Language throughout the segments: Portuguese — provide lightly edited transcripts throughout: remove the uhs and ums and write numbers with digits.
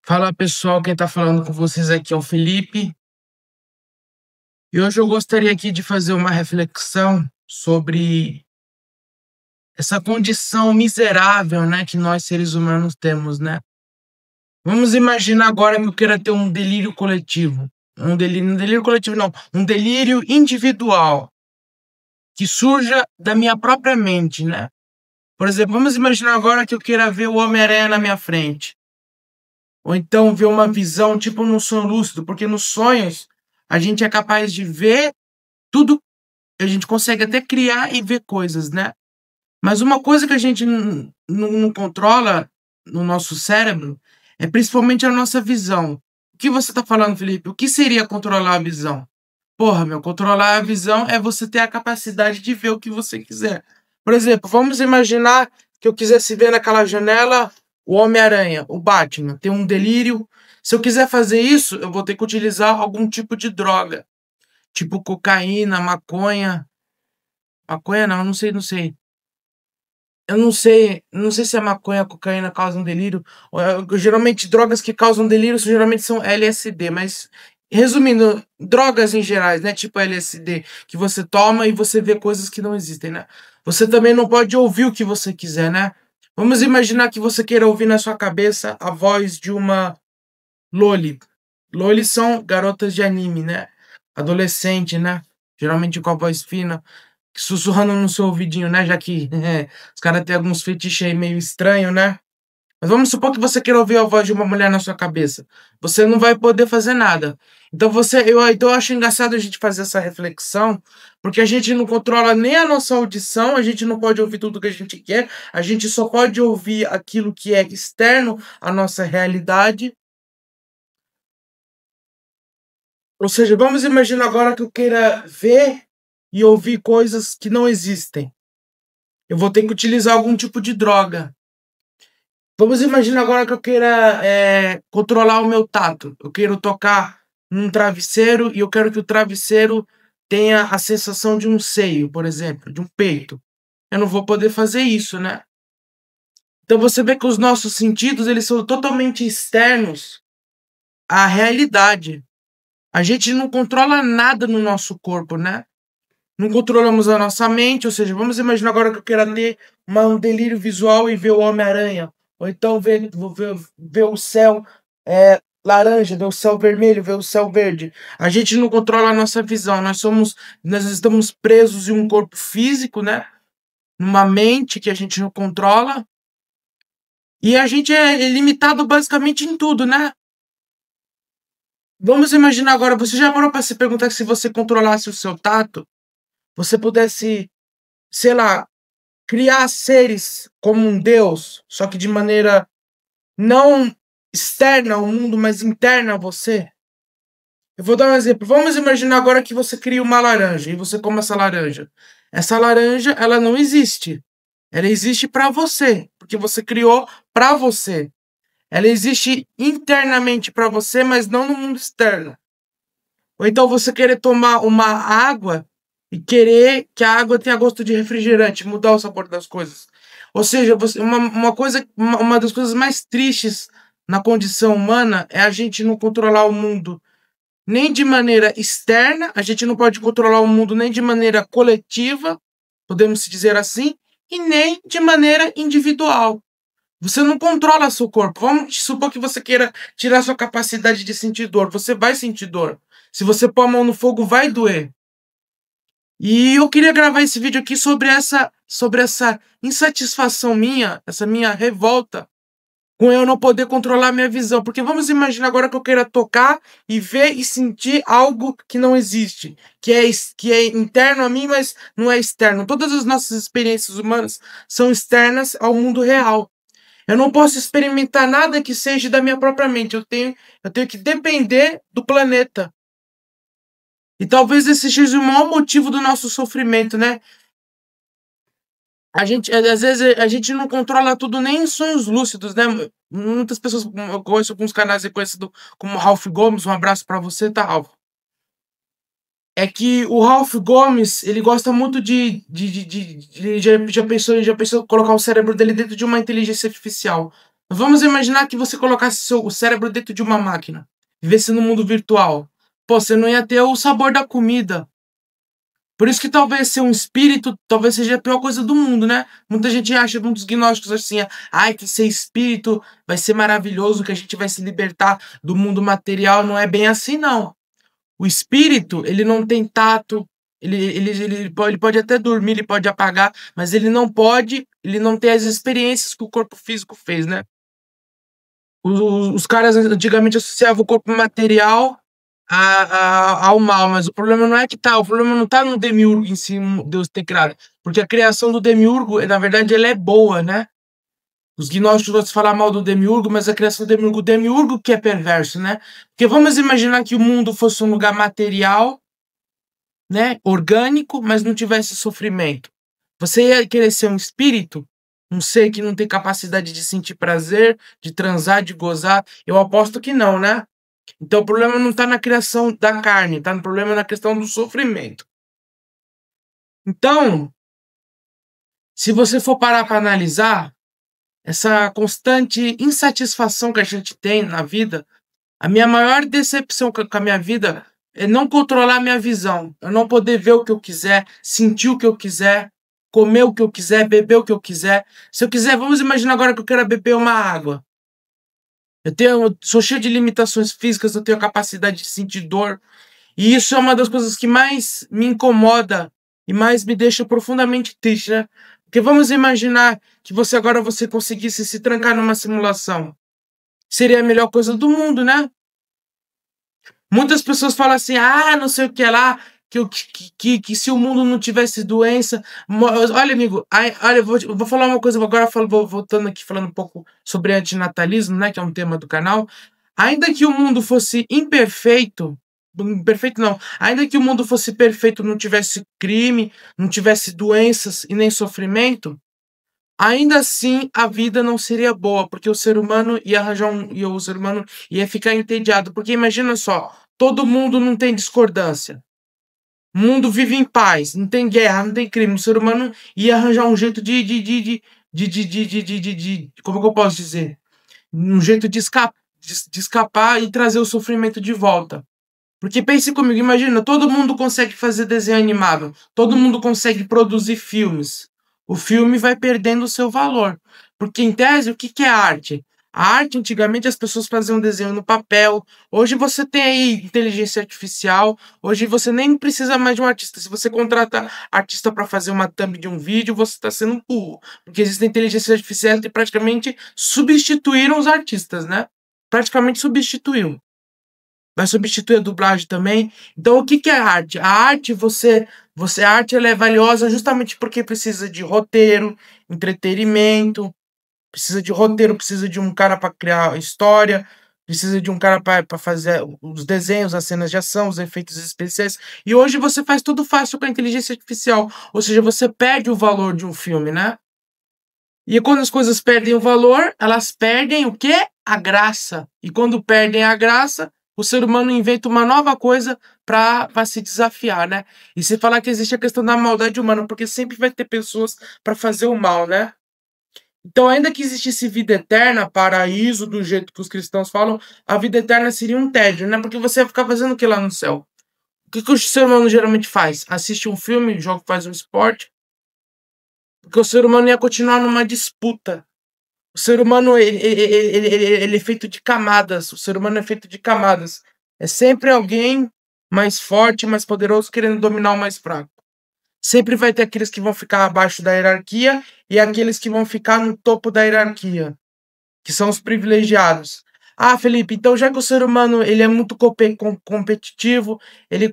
Fala pessoal, quem está falando com vocês aqui é o Felipe. E hoje eu gostaria aqui de fazer uma reflexão sobre essa condição miserável, né, que nós seres humanos temos, né? Vamos imaginar agora que eu queira ter um delírio coletivo. Um delírio coletivo não, um delírio individual que surja da minha própria mente, né? Por exemplo, vamos imaginar agora que eu queira ver o Homem-Aranha na minha frente. Ou então ver uma visão tipo num sonho lúcido, porque nos sonhos a gente é capaz de ver tudo, a gente consegue até criar e ver coisas, né? Mas uma coisa que a gente não controla no nosso cérebro é principalmente a nossa visão. O que você está falando, Felipe? O que seria controlar a visão? Porra, meu, controlar a visão é você ter a capacidade de ver o que você quiser. Por exemplo, vamos imaginar que eu quisesse ver naquela janela o Homem-Aranha, o Batman, tem um delírio. Se eu quiser fazer isso, eu vou ter que utilizar algum tipo de droga, tipo cocaína, maconha. Maconha não, não sei. Eu não sei se a maconha, a cocaína causam delírio. Geralmente, drogas que causam delírio geralmente são LSD, mas resumindo, drogas em gerais, né? Tipo LSD, que você toma e você vê coisas que não existem, né? Você também não pode ouvir o que você quiser, né? Vamos imaginar que você queira ouvir na sua cabeça a voz de uma Loli. Loli são garotas de anime, né? Adolescente, né? Geralmente com a voz fina sussurrando no seu ouvidinho, né? Já que os caras têm alguns fetiches aí meio estranhos, né? Mas vamos supor que você queira ouvir a voz de uma mulher na sua cabeça. Você não vai poder fazer nada. Então eu acho engraçado a gente fazer essa reflexão, porque a gente não controla nem a nossa audição, a gente não pode ouvir tudo que a gente quer, a gente só pode ouvir aquilo que é externo à nossa realidade. Ou seja, vamos imaginar agora que eu queira ver e ouvir coisas que não existem. Eu vou ter que utilizar algum tipo de droga. Vamos imaginar agora que eu queira controlar o meu tato. Eu quero tocar num travesseiro e eu quero que o travesseiro tenha a sensação de um seio, por exemplo, de um peito. Eu não vou poder fazer isso, né? Então você vê que os nossos sentidos, eles são totalmente externos à realidade. A gente não controla nada no nosso corpo, né? Não controlamos a nossa mente, ou seja, vamos imaginar agora que eu queira ter um delírio visual e ver o Homem-Aranha. Ou então ver o céu laranja, ver o céu vermelho, ver o céu verde. A gente não controla a nossa visão, nós estamos presos em um corpo físico, né? Numa mente que a gente não controla. E a gente é limitado basicamente em tudo, né? Vamos imaginar agora, você já parou para se perguntar que se você controlasse o seu tato, você pudesse, sei lá, criar seres como um Deus, só que de maneira não externa ao mundo, mas interna a você? Eu vou dar um exemplo. Vamos imaginar agora que você cria uma laranja e você come essa laranja. Essa laranja, ela não existe. Ela existe para você, porque você criou para você. Ela existe internamente para você, mas não no mundo externo. Ou então você querer tomar uma água e querer que a água tenha gosto de refrigerante, mudar o sabor das coisas. Ou seja, uma das coisas mais tristes na condição humana é a gente não controlar o mundo nem de maneira externa, a gente não pode controlar o mundo nem de maneira coletiva, podemos dizer assim, e nem de maneira individual. Você não controla seu corpo. Vamos supor que você queira tirar sua capacidade de sentir dor. Você vai sentir dor. Se você pôr a mão no fogo, vai doer. E eu queria gravar esse vídeo aqui sobre essa insatisfação minha, essa minha revolta com eu não poder controlar minha visão. Porque vamos imaginar agora que eu queira tocar e ver e sentir algo que não existe, que é interno a mim, mas não é externo. Todas as nossas experiências humanas são externas ao mundo real. Eu não posso experimentar nada que seja da minha própria mente. Eu tenho que depender do planeta. E talvez esse seja o maior motivo do nosso sofrimento, né? Às vezes, a gente não controla tudo nem em sonhos lúcidos, né? Muitas pessoas, eu conheço alguns canais reconhecidos como Ralph Gomes, um abraço pra você, tá, Ralph? É que o Ralph Gomes, ele gosta muito já pensou colocar o cérebro dele dentro de uma inteligência artificial. Vamos imaginar que você colocasse o cérebro dentro de uma máquina, vivesse no mundo virtual. Pô, você não ia ter o sabor da comida. Por isso que talvez ser um espírito talvez seja a pior coisa do mundo, né? Muita gente acha, muitos gnósticos assim, ai, que ser espírito vai ser maravilhoso, que a gente vai se libertar do mundo material. Não é bem assim, não. O espírito, ele não tem tato, ele pode até dormir, ele pode apagar, mas ele não tem as experiências que o corpo físico fez, né? Os caras antigamente associavam o corpo material ao mal, mas o problema não é que tá, o problema não tá no demiurgo em si, Deus ter criado, porque a criação do demiurgo, na verdade, ela é boa, né? Os gnósticos vão falar mal do demiurgo, mas a criação do demiurgo, o demiurgo que é perverso, né? Porque vamos imaginar que o mundo fosse um lugar material, né, orgânico, mas não tivesse sofrimento. Você ia querer ser um espírito? Um ser que não tem capacidade de sentir prazer, de transar, de gozar? Eu aposto que não, né? Então o problema não está na criação da carne, tá? O problema é na questão do sofrimento. Então, se você for parar para analisar, essa constante insatisfação que a gente tem na vida, a minha maior decepção com a minha vida é não controlar a minha visão. Eu não poder ver o que eu quiser, sentir o que eu quiser, comer o que eu quiser, beber o que eu quiser. Se eu quiser, vamos imaginar agora que eu quero beber uma água. Eu sou cheio de limitações físicas, eu tenho a capacidade de sentir dor. E isso é uma das coisas que mais me incomoda e mais me deixa profundamente triste, né? Porque vamos imaginar que você conseguisse se trancar numa simulação. Seria a melhor coisa do mundo, né? Muitas pessoas falam assim, não sei o que lá, que se o mundo não tivesse doença. Olha, amigo, olha, eu vou falar uma coisa, agora vou voltando aqui falando um pouco sobre antinatalismo, né, que é um tema do canal. Ainda que o mundo fosse imperfeito não, ainda que o mundo fosse perfeito, não tivesse crime, não tivesse doenças e nem sofrimento, ainda assim a vida não seria boa, porque o ser humano ia o ser humano ia ficar entediado, porque imagina só, todo mundo não tem discordância. O mundo vive em paz, não tem guerra, não tem crime. O ser humano ia arranjar um jeito como que eu posso dizer? Um jeito de escapar e trazer o sofrimento de volta. Porque pense comigo, imagina, todo mundo consegue fazer desenho animado, todo mundo consegue produzir filmes. O filme vai perdendo o seu valor. Porque, em tese, o que é arte? A arte, antigamente, as pessoas faziam desenho no papel. Hoje você tem aí inteligência artificial. Hoje você nem precisa mais de um artista. Se você contrata artista para fazer uma thumb de um vídeo, você está sendo um burro. Porque existem inteligências artificiais que praticamente substituíram os artistas, né? Praticamente substituiu. Vai substituir a dublagem também. Então, o que é arte? A arte, a arte ela é valiosa justamente porque precisa de roteiro, entretenimento, precisa de roteiro, precisa de um cara para criar história, precisa de um cara para fazer os desenhos, as cenas de ação, os efeitos especiais. E hoje você faz tudo fácil com a inteligência artificial, ou seja, você perde o valor de um filme, né? E quando as coisas perdem o valor, elas perdem o quê? A graça. E quando perdem a graça, o ser humano inventa uma nova coisa para se desafiar, né? E se falar que existe a questão da maldade humana, porque sempre vai ter pessoas para fazer o mal, né? Então, ainda que existisse vida eterna, paraíso, do jeito que os cristãos falam, a vida eterna seria um tédio, né? Porque você vai ficar fazendo o que lá no céu? O que o ser humano geralmente faz? Assiste um filme, joga, faz um esporte, porque o ser humano ia continuar numa disputa. O ser humano ele é feito de camadas. O ser humano é feito de camadas. É sempre alguém mais forte, mais poderoso, querendo dominar o mais fraco. Sempre vai ter aqueles que vão ficar abaixo da hierarquia e aqueles que vão ficar no topo da hierarquia, que são os privilegiados. Felipe, então já que o ser humano ele é muito competitivo, ele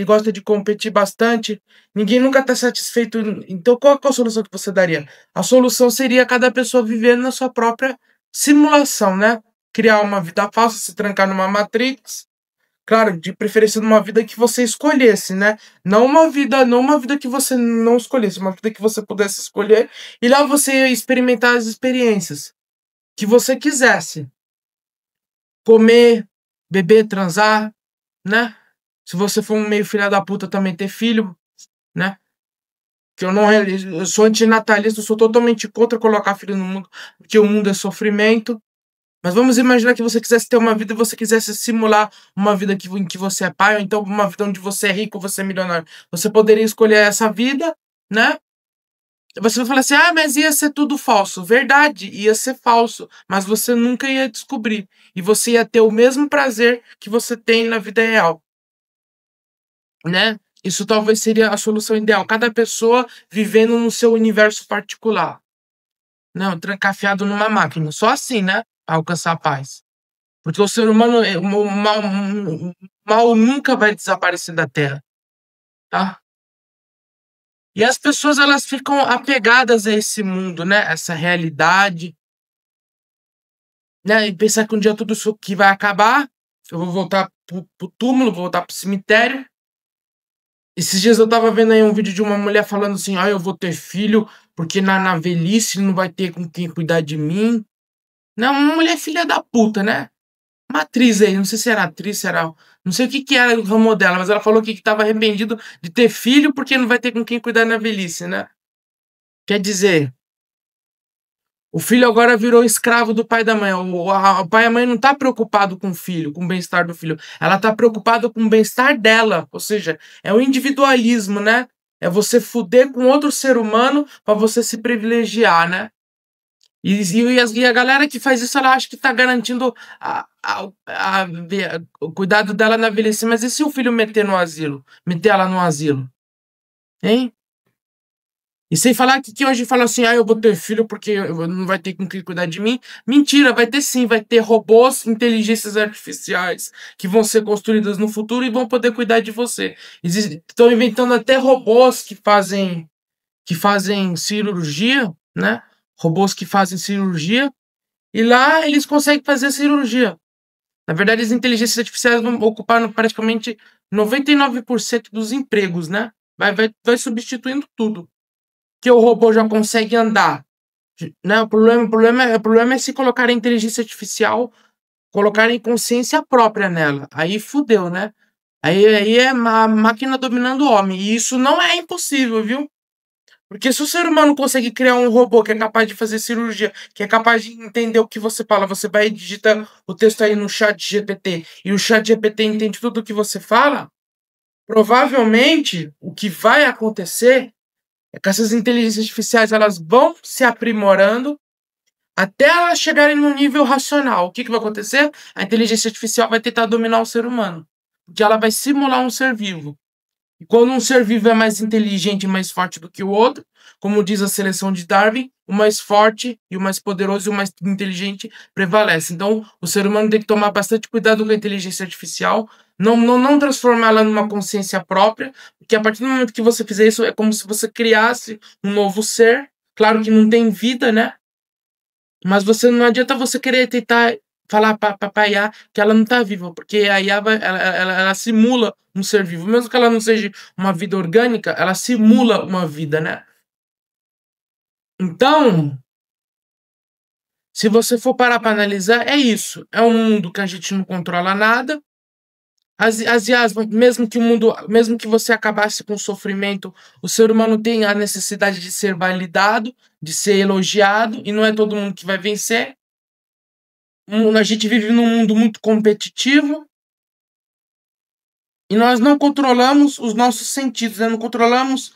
gosta de competir bastante, ninguém nunca está satisfeito. Então qual é a solução que você daria? A solução seria cada pessoa viver na sua própria simulação, né? Criar uma vida falsa, se trancar numa matrix. Claro, de preferência numa vida que você escolhesse, né? Não uma vida que você não escolhesse, uma vida que você pudesse escolher e lá você ia experimentar as experiências que você quisesse. Comer, beber, transar, né? Se você for um meio filha da puta também ter filho, né? que eu sou antinatalista, eu sou totalmente contra colocar filho no mundo, porque o mundo é sofrimento. Mas vamos imaginar que você quisesse ter uma vida e você quisesse simular uma vida em que você é pai, ou então uma vida onde você é rico, você é milionário. Você poderia escolher essa vida, né? Você vai falar assim, ah, mas ia ser tudo falso. Verdade, ia ser falso, mas você nunca ia descobrir. E você ia ter o mesmo prazer que você tem na vida real, né? Isso talvez seria a solução ideal. Cada pessoa vivendo no seu universo particular. Não, trancafiado numa máquina. Só assim, né? Pra alcançar a paz. Porque o ser humano, o mal nunca vai desaparecer da Terra, tá? E as pessoas, elas ficam apegadas a esse mundo, né? Essa realidade, né? E pensar que um dia tudo isso aqui vai acabar, eu vou voltar pro túmulo, vou voltar pro cemitério. Esses dias eu tava vendo aí um vídeo de uma mulher falando assim, ah, eu vou ter filho, porque na velhice não vai ter com quem cuidar de mim. Não, uma mulher filha da puta, né? Uma atriz aí, não sei se era atriz, se era. Não sei o que que era o ramo dela, mas ela falou que tava arrependido de ter filho porque não vai ter com quem cuidar na velhice, né? Quer dizer, o filho agora virou escravo do pai e da mãe. O pai e a mãe não tá preocupado com o filho, com o bem-estar do filho. Ela tá preocupada com o bem-estar dela. Ou seja, é o individualismo, né? É você fuder com outro ser humano pra você se privilegiar, né? E a galera que faz isso, ela acha que tá garantindo o cuidado dela na velhice. Mas e se o filho meter no asilo? Meter ela no asilo? Hein? E sem falar que hoje fala assim, ah, eu vou ter filho porque não vai ter com quem cuidar de mim. Mentira, vai ter sim, vai ter robôs, inteligências artificiais que vão ser construídas no futuro e vão poder cuidar de você. Estão inventando até robôs que fazem cirurgia, né? Robôs que fazem cirurgia e lá eles conseguem fazer a cirurgia. Na verdade, as inteligências artificiais vão ocupar praticamente 99% dos empregos, né? Vai substituindo tudo. Que o robô já consegue andar, né? O problema é se colocar a inteligência artificial, colocar em consciência própria nela. Aí fudeu, né? Aí é a máquina dominando o homem. E isso não é impossível, viu? Porque se o ser humano consegue criar um robô que é capaz de fazer cirurgia, que é capaz de entender o que você fala, você vai e digita o texto aí no chat GPT e o chat GPT entende tudo o que você fala, provavelmente o que vai acontecer é que essas inteligências artificiais elas vão se aprimorando até elas chegarem num nível racional. O que vai acontecer? A inteligência artificial vai tentar dominar o ser humano, porque ela vai simular um ser vivo. E quando um ser vivo é mais inteligente e mais forte do que o outro, como diz a seleção de Darwin, o mais forte e o mais poderoso e o mais inteligente prevalece. Então, o ser humano tem que tomar bastante cuidado com a inteligência artificial, não transformá-la numa consciência própria, porque a partir do momento que você fizer isso, é como se você criasse um novo ser. Claro que não tem vida, né? Mas não adianta você querer tentar falar para a IA que ela não está viva, porque a IA ela simula um ser vivo. Mesmo que ela não seja uma vida orgânica, ela simula uma vida, né? Então, se você for parar para analisar, é isso. É um mundo que a gente não controla nada. As IAs, mesmo que você acabasse com o sofrimento, o ser humano tem a necessidade de ser validado, de ser elogiado, e não é todo mundo que vai vencer. A gente vive num mundo muito competitivo e nós não controlamos os nossos sentidos, né? Não controlamos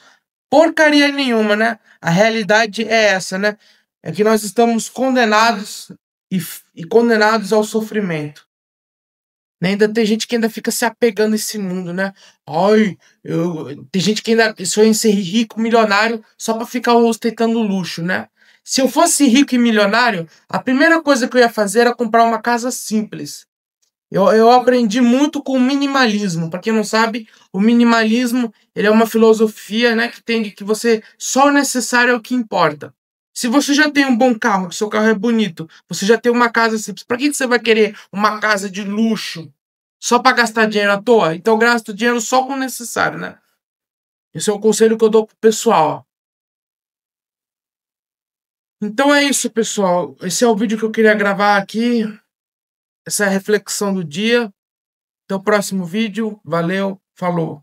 porcaria nenhuma, né? A realidade é essa, né? É que nós estamos condenados e condenados ao sofrimento. Né? Ainda tem gente que ainda fica se apegando a esse mundo, né? Ai, tem gente que ainda sonha em ser rico, milionário, só para ficar ostentando luxo, né? Se eu fosse rico e milionário, a primeira coisa que eu ia fazer era comprar uma casa simples. Eu aprendi muito com o minimalismo. Para quem não sabe, o minimalismo ele é uma filosofia, né, que tem que você só o necessário é o que importa. Se você já tem um bom carro, que seu carro é bonito, você já tem uma casa simples, para que você vai querer uma casa de luxo só para gastar dinheiro à toa? Então gasta o dinheiro só com o necessário, né? Esse é o conselho que eu dou pro pessoal. Então é isso, pessoal. Esse é o vídeo que eu queria gravar aqui. Essa é a reflexão do dia. Até o próximo vídeo. Valeu, falou.